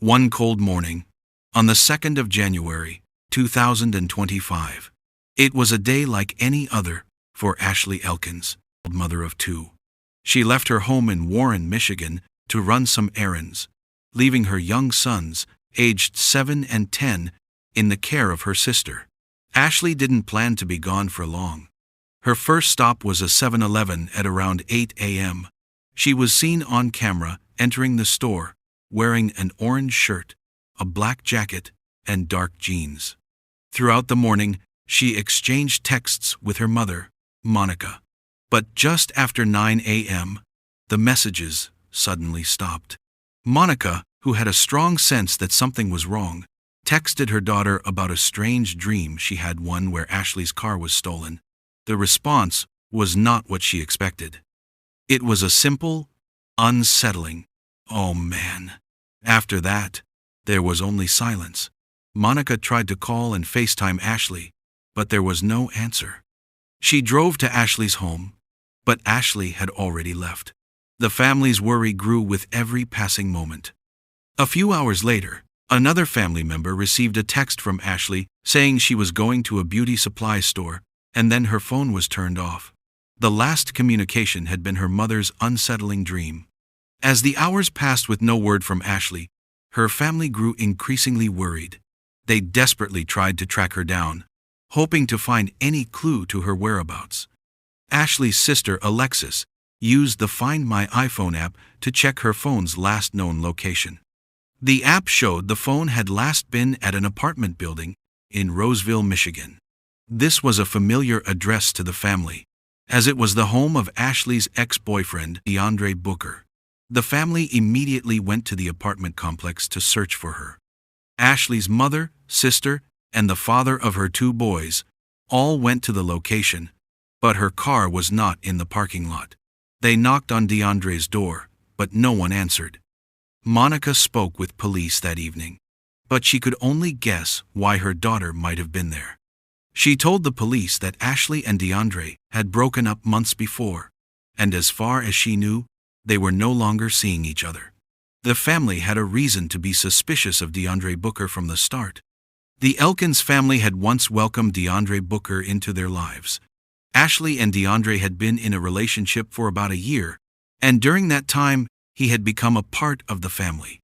One cold morning, on the 2nd of January, 2025. It was a day like any other for Ashley Elkins, mother of two. She left her home in Warren, Michigan, to run some errands, leaving her young sons, aged 7 and 10, in the care of her sister. Ashley didn't plan to be gone for long. Her first stop was a 7-Eleven at around 8 a.m. She was seen on camera entering the store, wearing an orange shirt, a black jacket, and dark jeans. Throughout the morning, she exchanged texts with her mother, Monica. But just after 9 a.m., the messages suddenly stopped. Monica, who had a strong sense that something was wrong, texted her daughter about a strange dream she had, one where Ashley's car was stolen. The response was not what she expected. It was a simple, unsettling, "Oh man." After that, there was only silence. Monica tried to call and FaceTime Ashley, but there was no answer. She drove to Ashley's home, but Ashley had already left. The family's worry grew with every passing moment. A few hours later, another family member received a text from Ashley saying she was going to a beauty supply store, and then her phone was turned off. The last communication had been her mother's unsettling dream. As the hours passed with no word from Ashley, her family grew increasingly worried. They desperately tried to track her down, hoping to find any clue to her whereabouts. Ashley's sister, Alexis, used the Find My iPhone app to check her phone's last known location. The app showed the phone had last been at an apartment building in Roseville, Michigan. This was a familiar address to the family, as it was the home of Ashley's ex-boyfriend, DeAndre Booker. The family immediately went to the apartment complex to search for her. Ashley's mother, sister, and the father of her two boys all went to the location, but her car was not in the parking lot. They knocked on DeAndre's door, but no one answered. Monica spoke with police that evening, but she could only guess why her daughter might have been there. She told the police that Ashley and DeAndre had broken up months before, and as far as she knew, they were no longer seeing each other. The family had a reason to be suspicious of DeAndre Booker from the start. The Elkins family had once welcomed DeAndre Booker into their lives. Ashley and DeAndre had been in a relationship for about a year, and during that time, he had become a part of the family.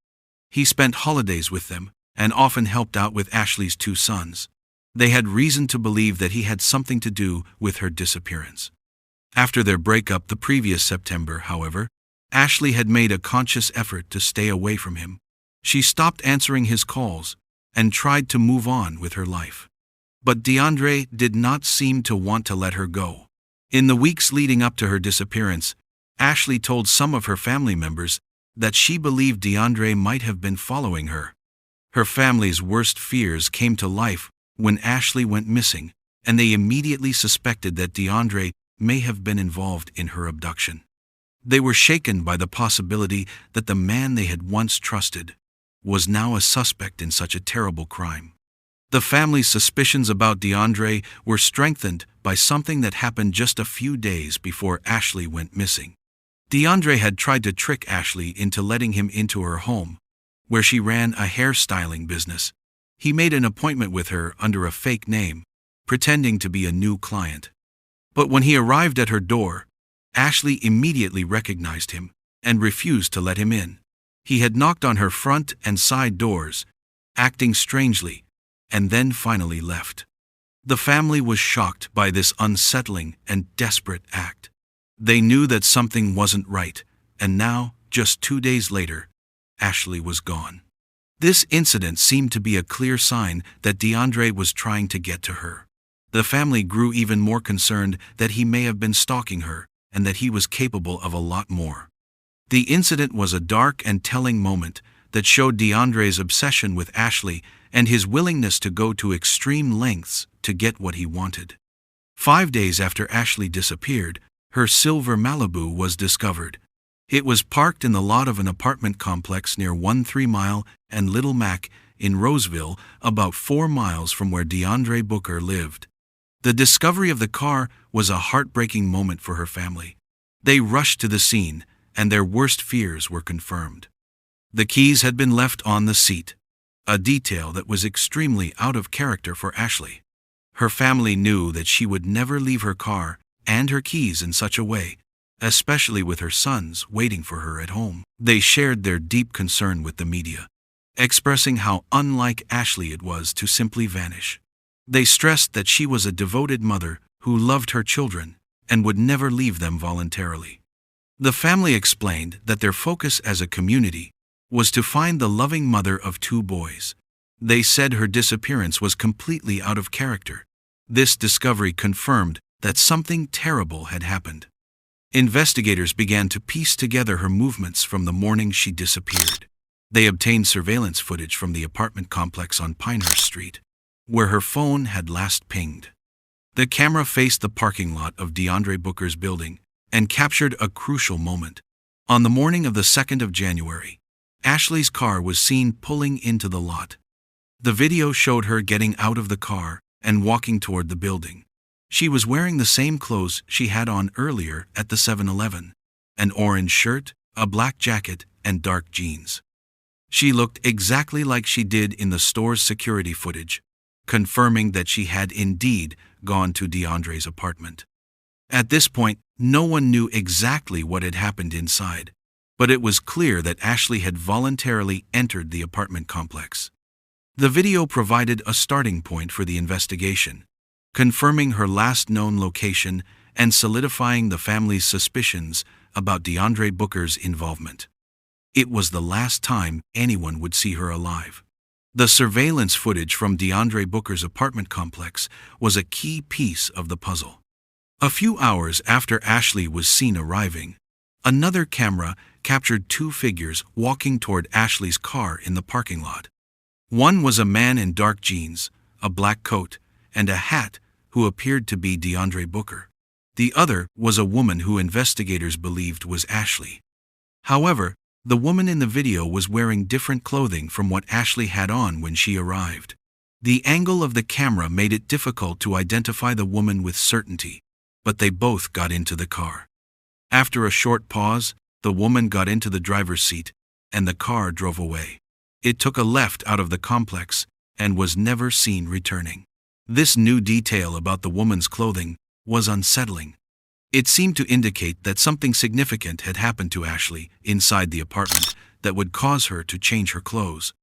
He spent holidays with them and often helped out with Ashley's two sons. They had reason to believe that he had something to do with her disappearance. After their breakup the previous September, however, Ashley had made a conscious effort to stay away from him. She stopped answering his calls and tried to move on with her life. But DeAndre did not seem to want to let her go. In the weeks leading up to her disappearance, Ashley told some of her family members that she believed DeAndre might have been following her. Her family's worst fears came to life when Ashley went missing, and they immediately suspected that DeAndre may have been involved in her abduction. They were shaken by the possibility that the man they had once trusted was now a suspect in such a terrible crime. The family's suspicions about DeAndre were strengthened by something that happened just a few days before Ashley went missing. DeAndre had tried to trick Ashley into letting him into her home, where she ran a hairstyling business. He made an appointment with her under a fake name, pretending to be a new client. But when he arrived at her door, Ashley immediately recognized him and refused to let him in. He had knocked on her front and side doors, acting strangely, and then finally left. The family was shocked by this unsettling and desperate act. They knew that something wasn't right, and now, just 2 days later, Ashley was gone. This incident seemed to be a clear sign that DeAndre was trying to get to her. The family grew even more concerned that he may have been stalking her and that he was capable of a lot more. The incident was a dark and telling moment that showed DeAndre's obsession with Ashley and his willingness to go to extreme lengths to get what he wanted. 5 days after Ashley disappeared, her silver Malibu was discovered. It was parked in the lot of an apartment complex near 13 Mile and Little Mac in Roseville, about 4 miles from where DeAndre Booker lived. The discovery of the car was a heartbreaking moment for her family. They rushed to the scene, and their worst fears were confirmed. The keys had been left on the seat, a detail that was extremely out of character for Ashley. Her family knew that she would never leave her car and her keys in such a way, especially with her sons waiting for her at home. They shared their deep concern with the media, expressing how unlike Ashley it was to simply vanish. They stressed that she was a devoted mother who loved her children and would never leave them voluntarily. The family explained that their focus as a community was to find the loving mother of 2 boys. They said her disappearance was completely out of character. This discovery confirmed that something terrible had happened. Investigators began to piece together her movements from the morning she disappeared. They obtained surveillance footage from the apartment complex on Pinehurst Street, where her phone had last pinged. The camera faced the parking lot of DeAndre Booker's building and captured a crucial moment. On the morning of the 2nd of January, Ashley's car was seen pulling into the lot. The video showed her getting out of the car and walking toward the building. She was wearing the same clothes she had on earlier at the 7-Eleven, an orange shirt, a black jacket, and dark jeans. She looked exactly like she did in the store's security footage, confirming that she had indeed gone to DeAndre's apartment. At this point, no one knew exactly what had happened inside, but it was clear that Ashley had voluntarily entered the apartment complex. The video provided a starting point for the investigation, confirming her last known location and solidifying the family's suspicions about DeAndre Booker's involvement. It was the last time anyone would see her alive. The surveillance footage from DeAndre Booker's apartment complex was a key piece of the puzzle. A few hours after Ashley was seen arriving, another camera captured 2 figures walking toward Ashley's car in the parking lot. One was a man in dark jeans, a black coat, and a hat who appeared to be DeAndre Booker. The other was a woman who investigators believed was Ashley. However, the woman in the video was wearing different clothing from what Ashley had on when she arrived. The angle of the camera made it difficult to identify the woman with certainty, but they both got into the car. After a short pause, the woman got into the driver's seat, and the car drove away. It took a left out of the complex and was never seen returning. This new detail about the woman's clothing was unsettling. It seemed to indicate that something significant had happened to Ashley inside the apartment that would cause her to change her clothes.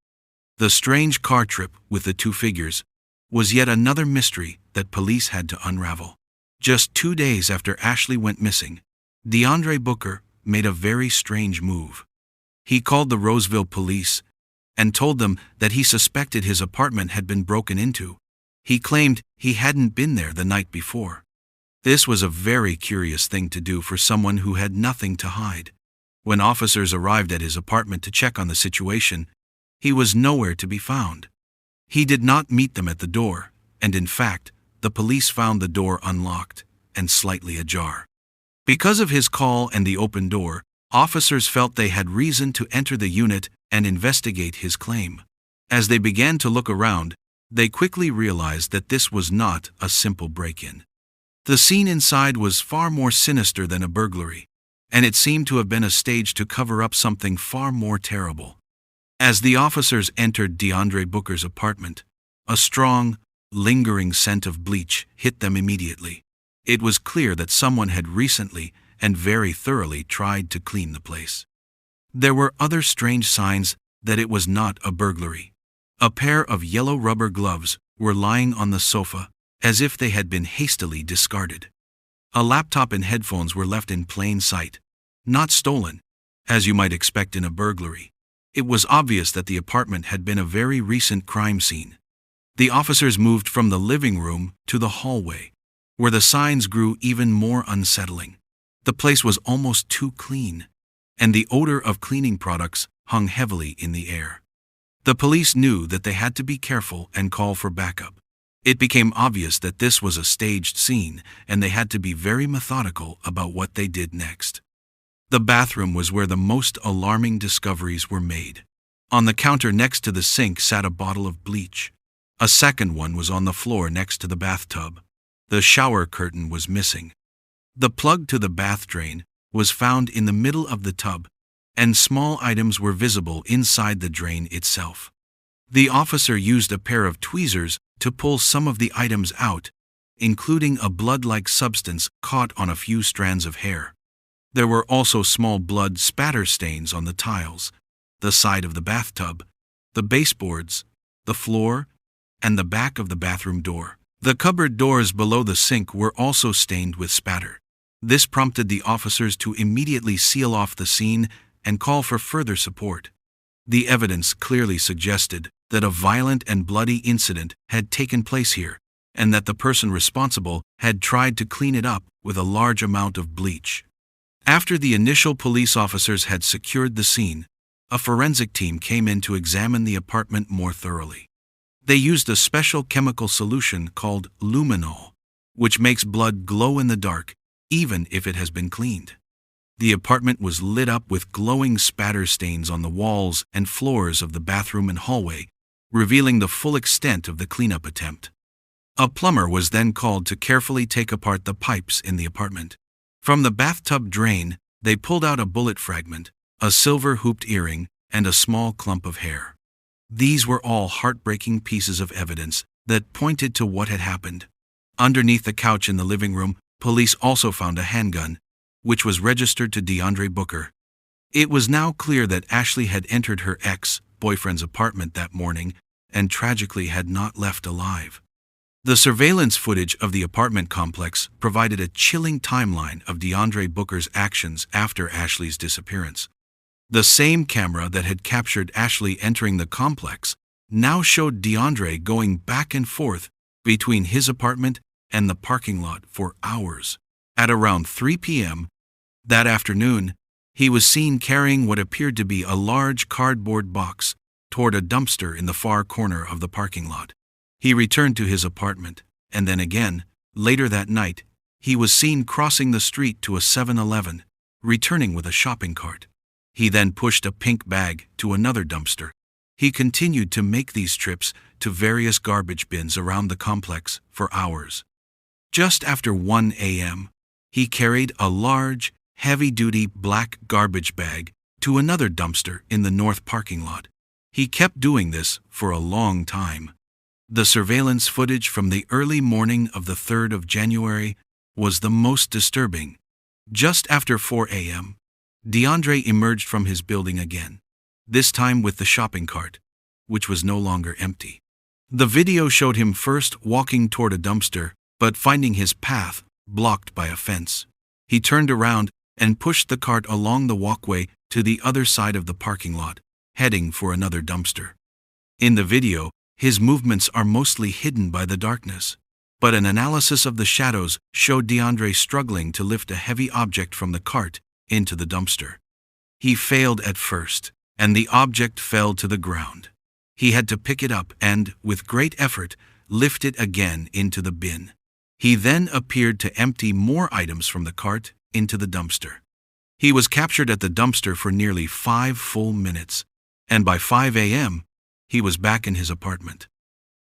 The strange car trip with the 2 figures was yet another mystery that police had to unravel. Just 2 days after Ashley went missing, DeAndre Booker made a very strange move. He called the Roseville police and told them that he suspected his apartment had been broken into. He claimed he hadn't been there the night before. This was a very curious thing to do for someone who had nothing to hide. When officers arrived at his apartment to check on the situation, he was nowhere to be found. He did not meet them at the door, and in fact, the police found the door unlocked and slightly ajar. Because of his call and the open door, officers felt they had reason to enter the unit and investigate his claim. As they began to look around, they quickly realized that this was not a simple break-in. The scene inside was far more sinister than a burglary, and it seemed to have been a stage to cover up something far more terrible. As the officers entered DeAndre Booker's apartment, a strong, lingering scent of bleach hit them immediately. It was clear that someone had recently and very thoroughly tried to clean the place. There were other strange signs that it was not a burglary. A pair of yellow rubber gloves were lying on the sofa as if they had been hastily discarded. A laptop and headphones were left in plain sight, not stolen, as you might expect in a burglary. It was obvious that the apartment had been a very recent crime scene. The officers moved from the living room to the hallway, where the signs grew even more unsettling. The place was almost too clean, and the odor of cleaning products hung heavily in the air. The police knew that they had to be careful and call for backup. It became obvious that this was a staged scene, and they had to be very methodical about what they did next. The bathroom was where the most alarming discoveries were made. On the counter next to the sink sat a bottle of bleach. A second one was on the floor next to the bathtub. The shower curtain was missing. The plug to the bath drain was found in the middle of the tub, and small items were visible inside the drain itself. The officer used a pair of tweezers to pull some of the items out, including a blood-like substance caught on a few strands of hair. There were also small blood spatter stains on the tiles, the side of the bathtub, the baseboards, the floor, and the back of the bathroom door. The cupboard doors below the sink were also stained with spatter. This prompted the officers to immediately seal off the scene and call for further support. The evidence clearly suggested that a violent and bloody incident had taken place here, and that the person responsible had tried to clean it up with a large amount of bleach. After the initial police officers had secured the scene, a forensic team came in to examine the apartment more thoroughly. They used a special chemical solution called luminol, which makes blood glow in the dark, even if it has been cleaned. The apartment was lit up with glowing spatter stains on the walls and floors of the bathroom and hallway, revealing the full extent of the cleanup attempt. A plumber was then called to carefully take apart the pipes in the apartment. From the bathtub drain, they pulled out a bullet fragment, a silver hooped earring, and a small clump of hair. These were all heartbreaking pieces of evidence that pointed to what had happened. Underneath the couch in the living room, police also found a handgun, which was registered to DeAndre Booker. It was now clear that Ashley had entered her ex-boyfriend's apartment that morning and tragically had not left alive. The surveillance footage of the apartment complex provided a chilling timeline of DeAndre Booker's actions after Ashley's disappearance. The same camera that had captured Ashley entering the complex now showed DeAndre going back and forth between his apartment and the parking lot for hours. At around 3 p.m. that afternoon, he was seen carrying what appeared to be a large cardboard box toward a dumpster in the far corner of the parking lot. He returned to his apartment, and then again, later that night, he was seen crossing the street to a 7-Eleven, returning with a shopping cart. He then pushed a pink bag to another dumpster. He continued to make these trips to various garbage bins around the complex for hours. Just after 1 a.m., he carried a large, heavy-duty black garbage bag to another dumpster in the north parking lot. He kept doing this for a long time. The surveillance footage from the early morning of the 3rd of January was the most disturbing. Just after 4 a.m., DeAndre emerged from his building again, this time with the shopping cart, which was no longer empty. The video showed him first walking toward a dumpster, but finding his path blocked by a fence. He turned around and pushed the cart along the walkway to the other side of the parking lot, heading for another dumpster. In the video, his movements are mostly hidden by the darkness, but an analysis of the shadows showed DeAndre struggling to lift a heavy object from the cart into the dumpster. He failed at first, and the object fell to the ground. He had to pick it up and, with great effort, lift it again into the bin. He then appeared to empty more items from the cart into the dumpster. He was captured at the dumpster for nearly 5 full minutes, and by 5 a.m., he was back in his apartment.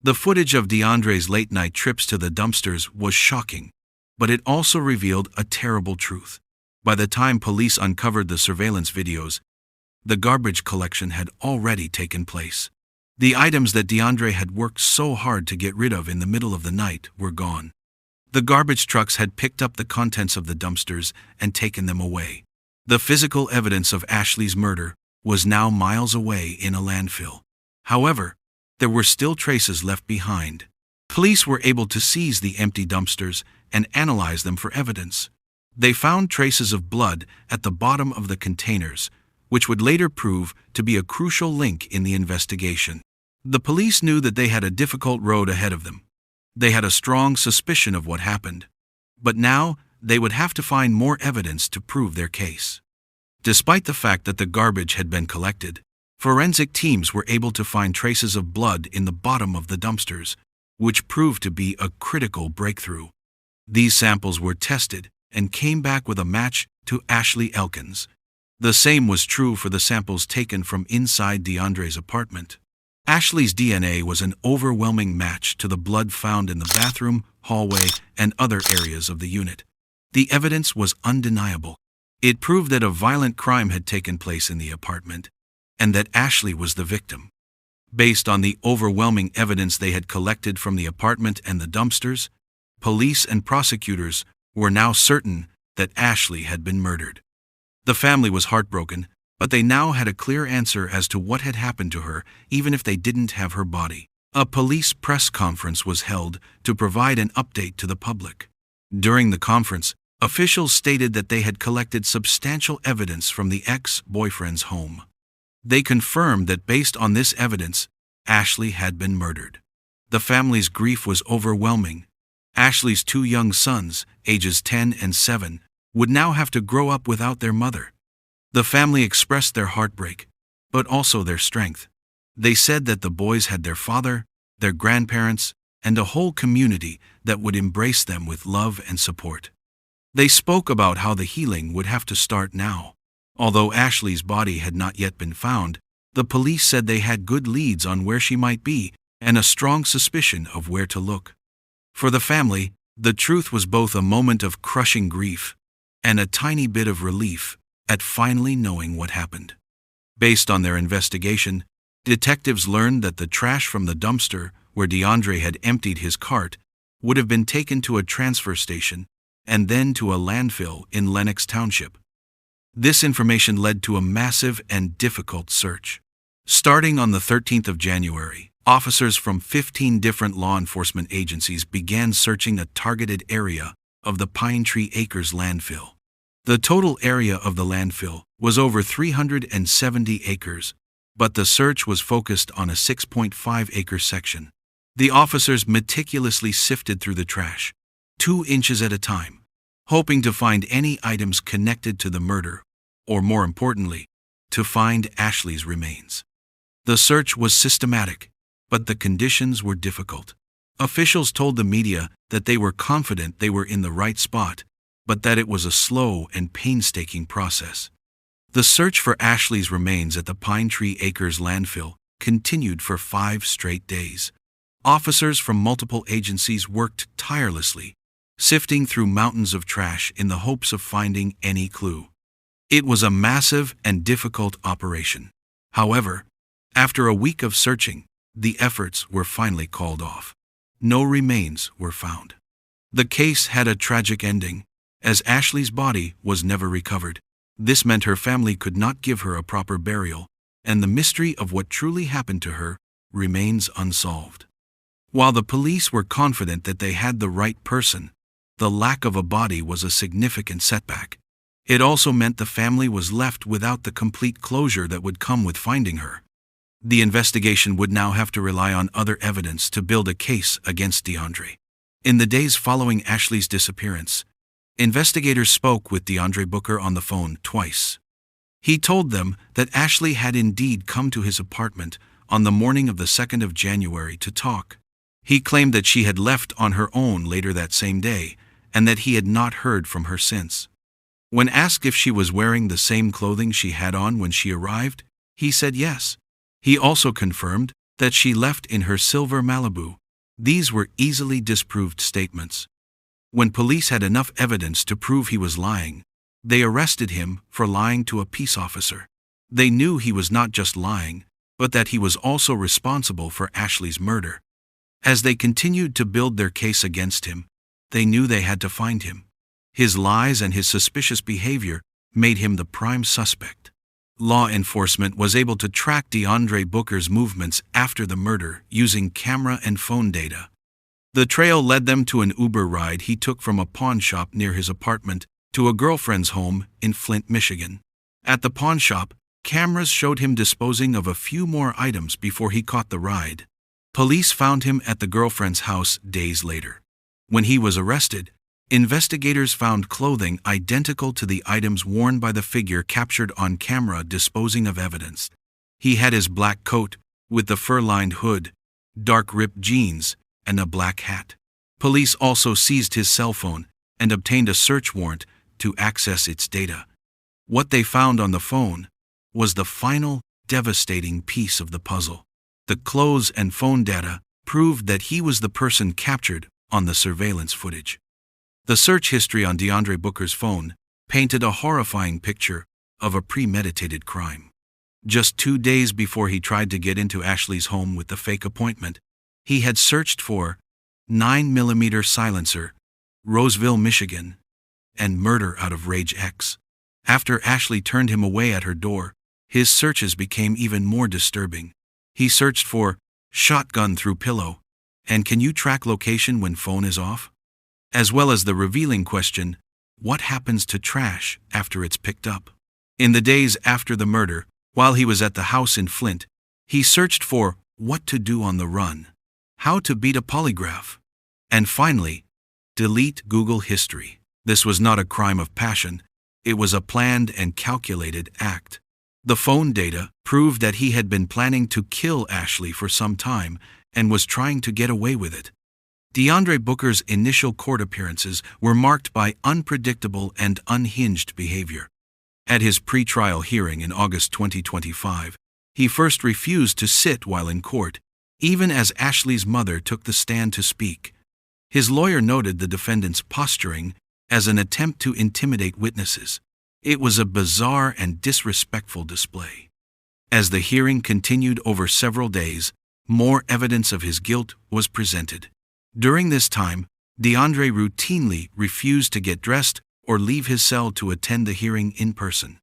The footage of DeAndre's late-night trips to the dumpsters was shocking, but it also revealed a terrible truth. By the time police uncovered the surveillance videos, the garbage collection had already taken place. The items that DeAndre had worked so hard to get rid of in the middle of the night were gone. The garbage trucks had picked up the contents of the dumpsters and taken them away. The physical evidence of Ashley's murder was now miles away in a landfill. However, there were still traces left behind. Police were able to seize the empty dumpsters and analyze them for evidence. They found traces of blood at the bottom of the containers, which would later prove to be a crucial link in the investigation. The police knew that they had a difficult road ahead of them. They had a strong suspicion of what happened, but now they would have to find more evidence to prove their case. Despite the fact that the garbage had been collected, forensic teams were able to find traces of blood in the bottom of the dumpsters, which proved to be a critical breakthrough. These samples were tested and came back with a match to Ashley Elkins. The same was true for the samples taken from inside DeAndre's apartment. Ashley's DNA was an overwhelming match to the blood found in the bathroom, hallway, and other areas of the unit. The evidence was undeniable. It proved that a violent crime had taken place in the apartment, and that Ashley was the victim. Based on the overwhelming evidence they had collected from the apartment and the dumpsters, police and prosecutors were now certain that Ashley had been murdered. The family was heartbroken, but they now had a clear answer as to what had happened to her, even if they didn't have her body. A police press conference was held to provide an update to the public. During the conference, officials stated that they had collected substantial evidence from the ex-boyfriend's home. They confirmed that based on this evidence, Ashley had been murdered. The family's grief was overwhelming. Ashley's 2 young sons, ages 10 and 7, would now have to grow up without their mother. The family expressed their heartbreak, but also their strength. They said that the boys had their father, their grandparents, and a whole community that would embrace them with love and support. They spoke about how the healing would have to start now. Although Ashley's body had not yet been found, the police said they had good leads on where she might be and a strong suspicion of where to look. For the family, the truth was both a moment of crushing grief and a tiny bit of relief at finally knowing what happened. Based on their investigation, detectives learned that the trash from the dumpster where DeAndre had emptied his cart would have been taken to a transfer station and then to a landfill in Lenox Township. This information led to a massive and difficult search. Starting on the 13th of January, officers from 15 different law enforcement agencies began searching a targeted area of the Pine Tree Acres landfill. The total area of the landfill was over 370 acres, but the search was focused on a 6.5-acre section. The officers meticulously sifted through the trash, 2 inches at a time, hoping to find any items connected to the murder, or more importantly, to find Ashley's remains. The search was systematic, but the conditions were difficult. Officials told the media that they were confident they were in the right spot, but that it was a slow and painstaking process. The search for Ashley's remains at the Pine Tree Acres landfill continued for 5 straight days. Officers from multiple agencies worked tirelessly, sifting through mountains of trash in the hopes of finding any clue. It was a massive and difficult operation. However, after a week of searching, the efforts were finally called off. No remains were found. The case had a tragic ending, as Ashley's body was never recovered. This meant her family could not give her a proper burial, and the mystery of what truly happened to her remains unsolved. While the police were confident that they had the right person, the lack of a body was a significant setback. It also meant the family was left without the complete closure that would come with finding her. The investigation would now have to rely on other evidence to build a case against DeAndre. In the days following Ashley's disappearance, investigators spoke with DeAndre Booker on the phone twice. He told them that Ashley had indeed come to his apartment on the morning of the 2nd of January to talk. He claimed that she had left on her own later that same day, and that he had not heard from her since. When asked if she was wearing the same clothing she had on when she arrived, he said yes. He also confirmed that she left in her silver Malibu. These were easily disproved statements. When police had enough evidence to prove he was lying, they arrested him for lying to a peace officer. They knew he was not just lying, but that he was also responsible for Ashley's murder. As they continued to build their case against him, they knew they had to find him. His lies and his suspicious behavior made him the prime suspect. Law enforcement was able to track DeAndre Booker's movements after the murder using camera and phone data. The trail led them to an Uber ride he took from a pawn shop near his apartment to a girlfriend's home in Flint, Michigan. At the pawn shop, cameras showed him disposing of a few more items before he caught the ride. Police found him at the girlfriend's house days later. When he was arrested, investigators found clothing identical to the items worn by the figure captured on camera disposing of evidence. He had his black coat, with the fur-lined hood, dark ripped jeans, and a black hat. Police also seized his cell phone and obtained a search warrant to access its data. What they found on the phone was the final, devastating piece of the puzzle. The clothes and phone data proved that he was the person captured on the surveillance footage. The search history on DeAndre Booker's phone painted a horrifying picture of a premeditated crime. Just 2 days before he tried to get into Ashley's home with the fake appointment, he had searched for 9mm silencer, Roseville, Michigan, and murder out of Rage X. After Ashley turned him away at her door, his searches became even more disturbing. He searched for shotgun through pillow, and can you track location when phone is off? As well as the revealing question, what happens to trash after it's picked up? In the days after the murder, while he was at the house in Flint, he searched for what to do on the run, how to beat a polygraph, and finally, delete Google history. This was not a crime of passion, it was a planned and calculated act. The phone data proved that he had been planning to kill Ashley for some time and was trying to get away with it. DeAndre Booker's initial court appearances were marked by unpredictable and unhinged behavior. At his pretrial hearing in August 2025, he first refused to sit while in court, even as Ashley's mother took the stand to speak. His lawyer noted the defendant's posturing as an attempt to intimidate witnesses. It was a bizarre and disrespectful display. As the hearing continued over several days, more evidence of his guilt was presented. During this time, DeAndre routinely refused to get dressed or leave his cell to attend the hearing in person.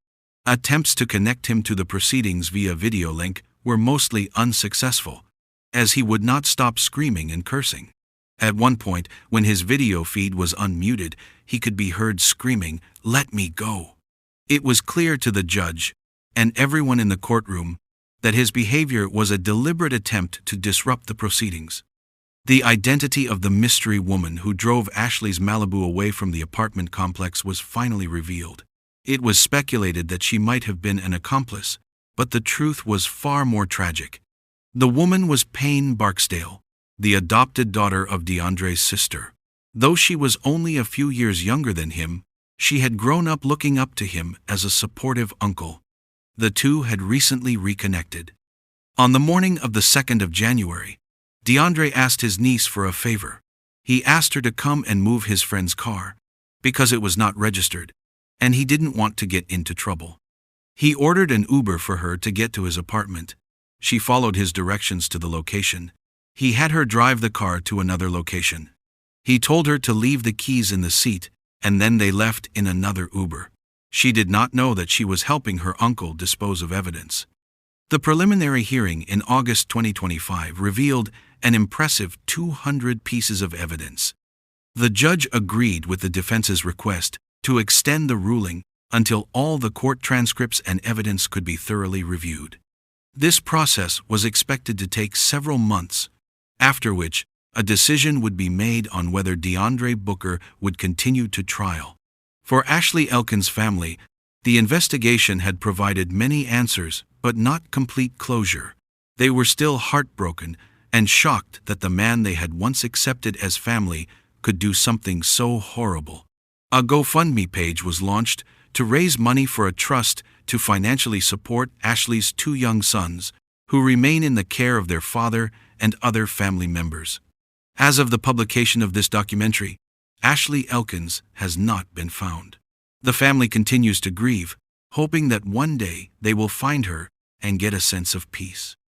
Attempts to connect him to the proceedings via video link were mostly unsuccessful, as he would not stop screaming and cursing. At one point, when his video feed was unmuted, he could be heard screaming, "Let me go." It was clear to the judge and everyone in the courtroom that his behavior was a deliberate attempt to disrupt the proceedings. The identity of the mystery woman who drove Ashley's Malibu away from the apartment complex was finally revealed. It was speculated that she might have been an accomplice, but the truth was far more tragic. The woman was Payne Barksdale, the adopted daughter of DeAndre's sister. Though she was only a few years younger than him, she had grown up looking up to him as a supportive uncle. The two had recently reconnected. On the morning of the 2nd of January, DeAndre asked his niece for a favor. He asked her to come and move his friend's car, because it was not registered, and he didn't want to get into trouble. He ordered an Uber for her to get to his apartment. She followed his directions to the location. He had her drive the car to another location. He told her to leave the keys in the seat, and then they left in another Uber. She did not know that she was helping her uncle dispose of evidence. The preliminary hearing in August 2025 revealed an impressive 200 pieces of evidence. The judge agreed with the defense's request to extend the ruling until all the court transcripts and evidence could be thoroughly reviewed. This process was expected to take several months, after which a decision would be made on whether DeAndre Booker would continue to trial. For Ashley Elkins' family, the investigation had provided many answers but not complete closure. They were still heartbroken and shocked that the man they had once accepted as family could do something so horrible. A GoFundMe page was launched to raise money for a trust to financially support Ashley's 2 young sons, who remain in the care of their father and other family members. As of the publication of this documentary, Ashley Elkins has not been found. The family continues to grieve, hoping that one day they will find her and get a sense of peace.